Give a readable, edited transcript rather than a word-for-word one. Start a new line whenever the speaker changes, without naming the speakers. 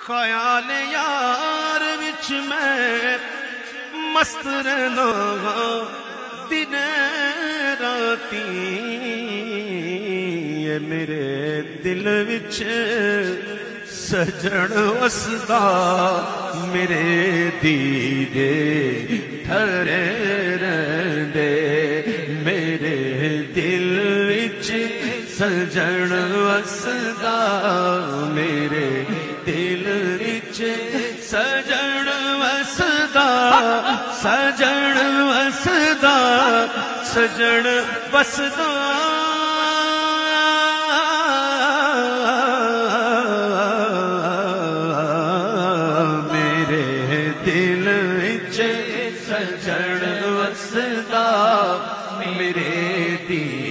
خیال یار وچ میں مست رہنا دن راتی میرے دل وچ سجن وسدا میرے دیدے ٹھرے رہندے میرے دل وچ سجن وسدا میرے دل وچ سجن وسدا سجن وسدا سجن وسدا میرے دل وچ سجن وسدا میرے دل